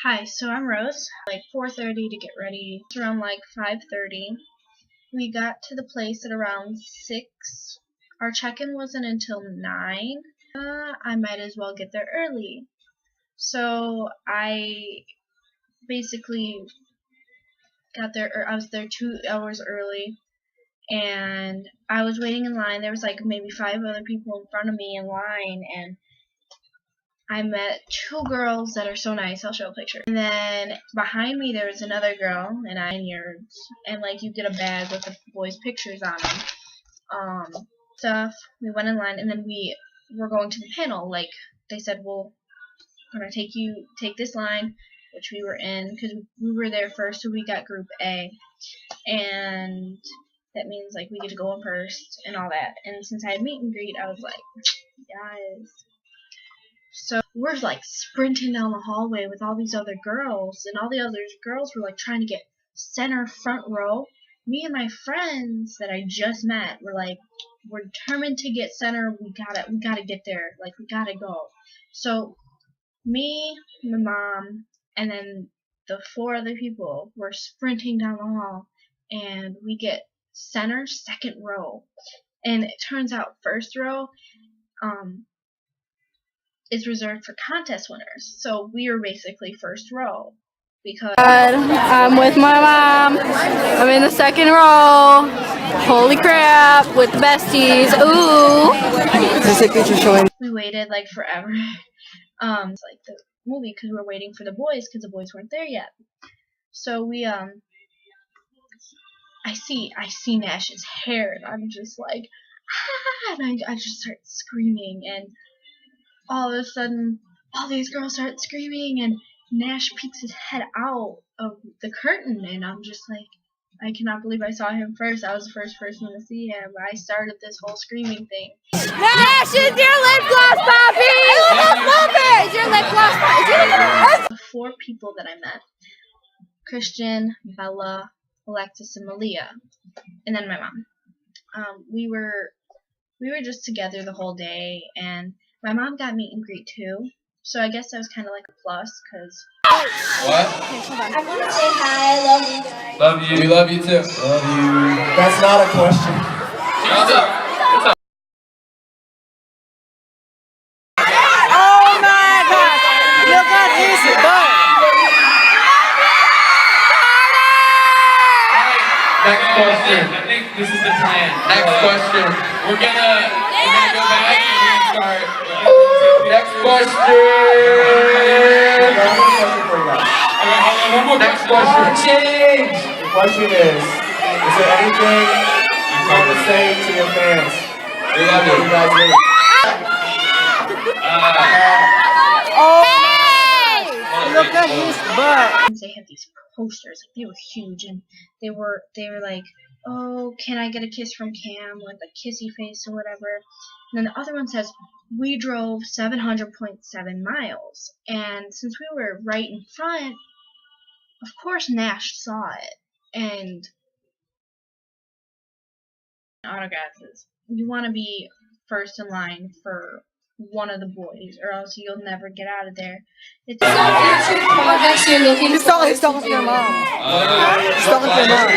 Hi, so I'm Rose. Like 4:30 to get ready. It's around like 5:30. We got to the place at around 6. Our check-in wasn't until 9. I might as well get there early. So I basically got there, I was there 2 hours early, and I was waiting in line. There was like maybe 5 other people in front of me in line, and I met 2 girls that are so nice. I'll show a picture. And then behind me there was another girl, and and like you get a bag with the boys' pictures on them. Stuff. We went in line, and then we were going to the panel. Like they said, well, we're gonna take this line, which we were in because we were there first, so we got Group A, and that means like we get to go in first and all that. And since I had meet and greet, I was like, yes. So we're like sprinting down the hallway with all these other girls, and all the other girls were like trying to get center front row. Me and my friends that I just met were like, we're determined to get center. We gotta get there. Like we gotta go. So me, my mom, and then the 4 other people were sprinting down the hall, and we get center second row, and it turns out first row is reserved for contest winners. So we were basically first row because I'm with my mom. I'm in the second row. Holy crap, with the besties. Ooh. we waited like forever. It's like the movie because we're waiting for the boys because the boys weren't there yet. So we I see Nash's hair, and I'm just like, ah, and I just start screaming, and all of a sudden, all these girls start screaming, and Nash peeks his head out of the curtain, and I'm just like, I cannot believe I saw him first. I was the first person to see him. I started this whole screaming thing. Nash, is your lip gloss poppy? I love it! Is your lip gloss poppy? The 4 people that I met, Christian, Bella, Alexis, and Malia, and then my mom. We were just together the whole day, and my mom got meet and greet too, so I guess that was kind of like a plus, because... What? I want to say hi, I love you guys. Love you. We love you too. Love you. That's not a question. What's up? Oh my gosh! Look at his butt! Next question. I think this is the plan. Next question. We're gonna go back and restart. Next question. Next question. Change. The question is there anything you want to say to your fans? We love you. You guys leave? Look at his butt! They had these posters, like they were huge, and they were like, oh, can I get a kiss from Cam with a kissy face or whatever. And then the other one says, we drove 700.7 miles, and since we were right in front, of course Nash saw it. And autographs, you want to be first in line for one of the boys, or else you'll never get out of there. It's Projects you're looking He's talking to your mom. He's talking to your mom.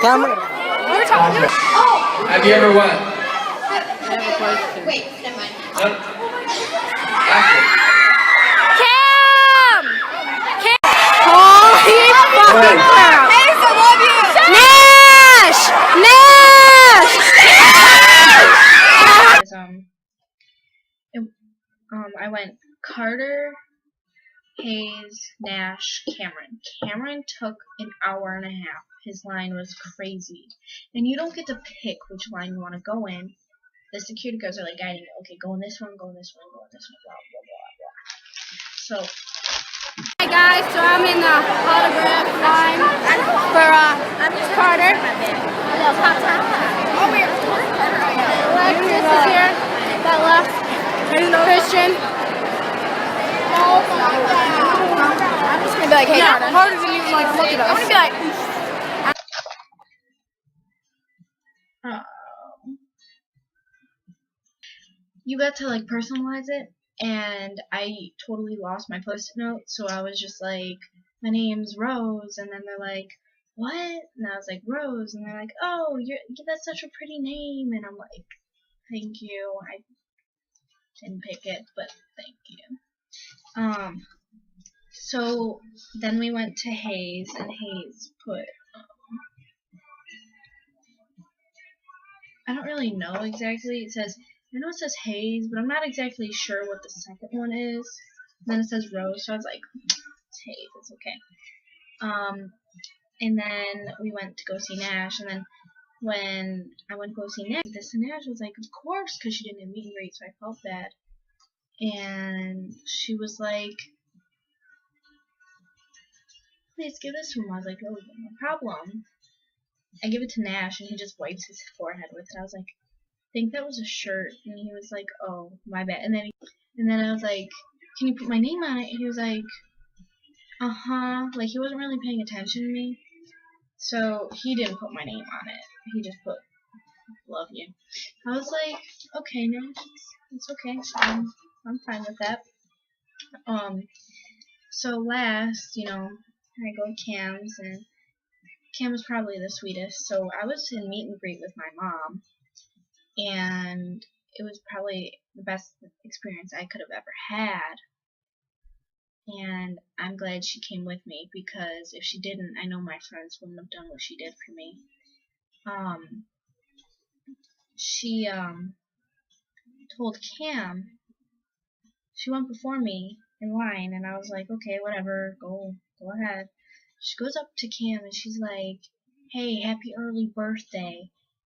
Camera. Have you ever what? Wait, never mind. Cam! Holy fucking crap! Ace, I love you! Nash! I went Carter, Hayes, Nash, Cameron. Cameron took an hour and a half. His line was crazy. And you don't get to pick which line you want to go in. The security guards are like guiding you. Okay, go in this one, go in this one, go in this one, blah, blah, blah, blah. So, Hi guys, so I'm in the autograph line for Carter. Alexis is here. Bella. Christian. I'm just gonna be like, hey, Carter. Carter didn't even like look at us. I'm gonna be like, you got to like personalize it, and I totally lost my post-it note, so I was just like, my name's Rose, and then they're like, what? And I was like, Rose, and they're like, oh, that's such a pretty name, and I'm like, thank you. I didn't pick it, but thank you. So then we went to Hayes, and Hayes put, I don't really know exactly. I know it says Hayes, but I'm not exactly sure what the second one is. And then it says Rose, so I was like, it's Hayes, it's okay. And then we went to go see Nash, and then when I went to go see Nash, Nash was like, of course, because she didn't have meet and greet, so I felt bad. And she was like, please give this to him. I was like, oh, no problem. I give it to Nash, and he just wipes his forehead with it. I was like, I think that was a shirt, and he was like, oh, my bad. And then I was like, can you put my name on it? And he was like, like he wasn't really paying attention to me, so he didn't put my name on it. He just put, love you. I was like, okay, Nash, it's okay. I'm fine with that. So last, I go to Cam's, and Cam was probably the sweetest. So I was in meet and greet with my mom, and it was probably the best experience I could have ever had. And I'm glad she came with me, because if she didn't, I know my friends wouldn't have done what she did for me. She told Cam, she went before me in line, and I was like, okay, whatever, go ahead. She goes up to Cam, and she's like, hey, happy early birthday.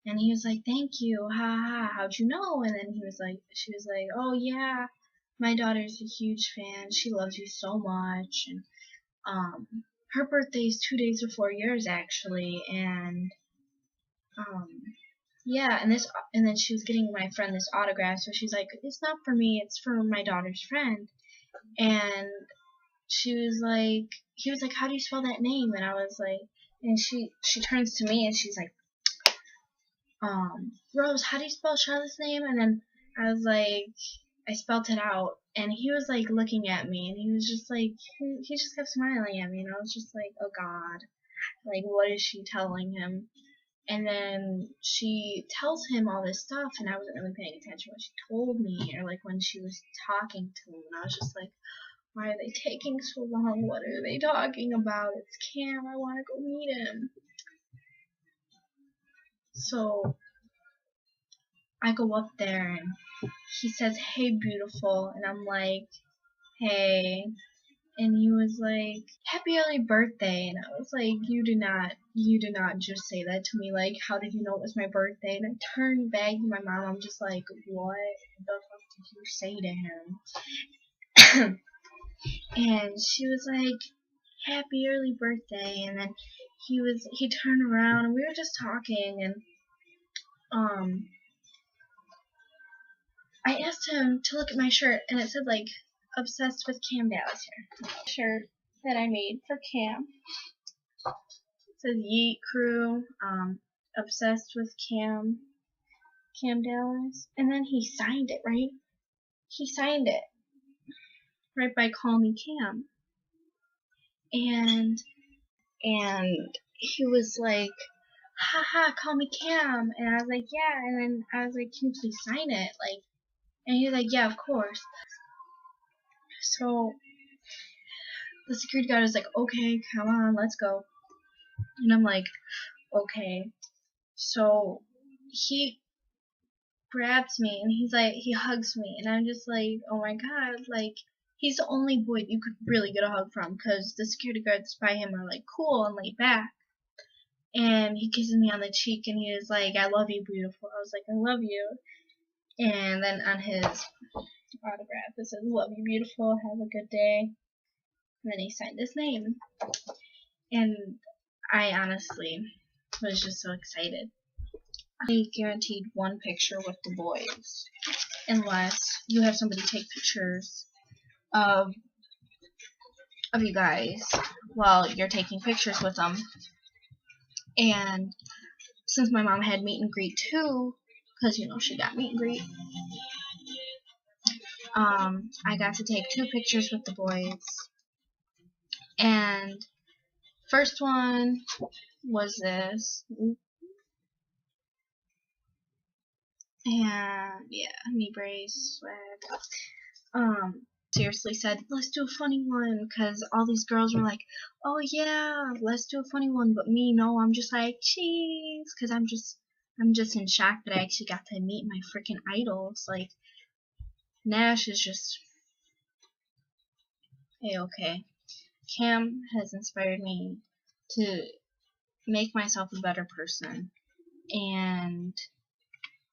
And he was like, thank you, ha ha, how'd you know? And then she was like, oh yeah, my daughter's a huge fan, she loves you so much. And her birthday's 2 days before yours, actually. And yeah, and then she was getting my friend this autograph, so she's like, it's not for me, it's for my daughter's friend. And he was like, how do you spell that name? And I was like, and she turns to me, and she's like, Rose, how do you spell Charlotte's name? And then I was like, I spelt it out, and he was like looking at me, and he was just like, he just kept smiling at me, and I was just like, oh God, like, what is she telling him? And then she tells him all this stuff, and I wasn't really paying attention when she told me, or like when she was talking to him, and I was just like, why are they taking so long? What are they talking about? It's Cam, I want to go meet him. So I go up there, and he says, hey, beautiful, and I'm like, hey. And he was like, happy early birthday. And I was like, you did not just say that to me. Like, how did you know it was my birthday? And I turned back to my mom. I'm just like, what the fuck did you say to him? And she was like, happy early birthday. And then he turned around, and we were just talking, and I asked him to look at my shirt, and it said like, obsessed with Cam Dallas here. Shirt that I made for Cam. It says Yeet Crew, obsessed with Cam Dallas. And then he signed it, right? He signed it right by Call Me Cam. And he was like, haha, call me Cam. And I was like, yeah. And then I was like, can you please sign it? Like, and he was like, yeah, of course. So the security guard was like, okay, come on, let's go. And I'm like, okay. So he grabs me, and he's like, he hugs me, and I'm just like, oh my God, like, he's the only boy you could really get a hug from, because the security guards by him are like cool and laid back. And he kisses me on the cheek, and he was like, I love you, beautiful. I was like, I love you. And then on his autograph it says, love you, beautiful, have a good day. And then he signed his name. And I honestly was just so excited. I guaranteed one picture with the boys, unless you have somebody take pictures of you guys while you're taking pictures with them. And since my mom had meet and greet too, because she got meet and greet, I got to take 2 pictures with the boys. And first one was this. And yeah, knee brace, swag. Seriously said, let's do a funny one, because all these girls were like, oh yeah, let's do a funny one, but me, no, I'm just like, jeez, because I'm just in shock that I actually got to meet my freaking idols. Like, Nash is just A-okay. Cam has inspired me to make myself a better person, and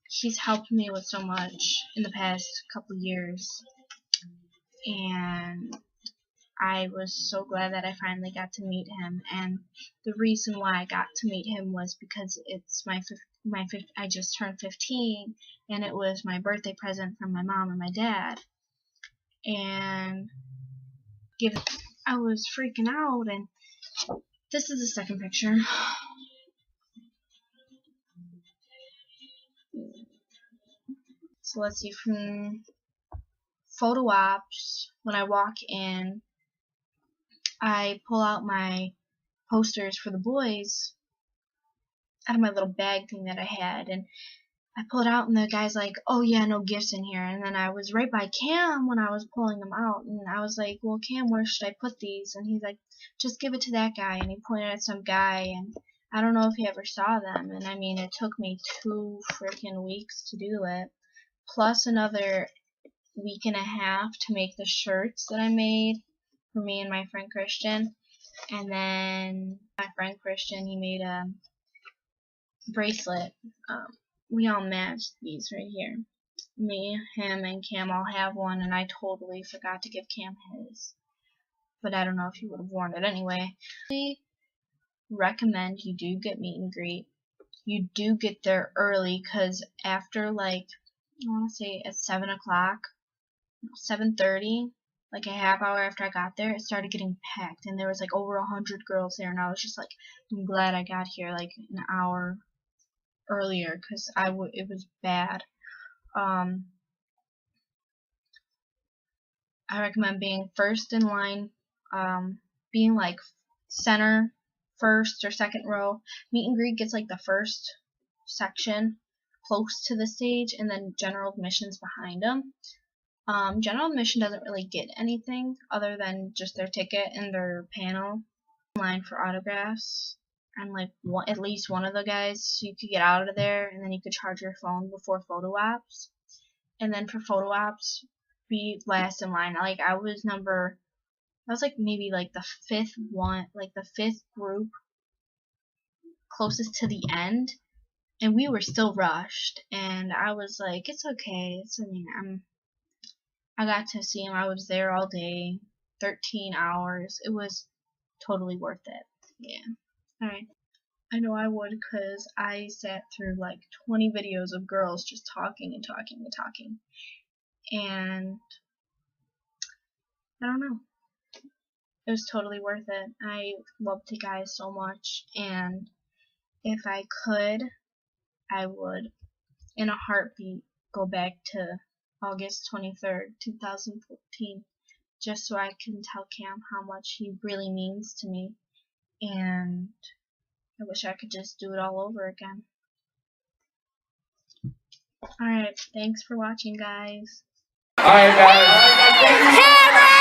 he's helped me with so much in the past couple years, and I was so glad that I finally got to meet him. And the reason why I got to meet him was because it's I just turned 15, and it was my birthday present from my mom and my dad. And I was freaking out, and this is the second picture. So let's see, from photo ops, when I walk in, I pull out my posters for the boys out of my little bag thing that I had, and I pull it out, and the guy's like, oh yeah, no gifts in here. And then I was right by Cam when I was pulling them out, and I was like, well, Cam, where should I put these? And he's like, just give it to that guy. And he pointed at some guy, and I don't know if he ever saw them. And I mean, it took me 2 freaking weeks to do it, plus another week and a half to make the shirts that I made for me and my friend Christian. And then my friend Christian, he made a bracelet. We all matched these right here. Me, him, and Cam all have one, and I totally forgot to give Cam his. But I don't know if he would have worn it anyway. I recommend you do get meet and greet. You do get there early, because after, like, I want to say at 7 o'clock, 7:30, like a half hour after I got there, it started getting packed, and there was like over 100 girls there, and I was just like, I'm glad I got here like an hour earlier, because it was bad. I recommend being first in line, being like center, first or second row. Meet and greet gets like the first section close to the stage, and then general admission's behind them. General admission doesn't really get anything other than just their ticket and their panel. Line for autographs, and like at least one of the guys, so you could get out of there, and then you could charge your phone before photo ops. And then for photo ops, be last in line. Like I was like maybe like the 5th one, like the 5th group closest to the end, and we were still rushed, and I was like, it's okay. I got to see him. I was there all day, 13 hours. It was totally worth it. Yeah. Alright. I know I would, because I sat through like 20 videos of girls just talking and talking and talking. And I don't know. It was totally worth it. I loved the guys so much, and if I could, I would, in a heartbeat, go back to August 23rd, 2014, just so I can tell Cam how much he really means to me, and I wish I could just do it all over again. Alright, thanks for watching, guys. Alright, guys. Camera!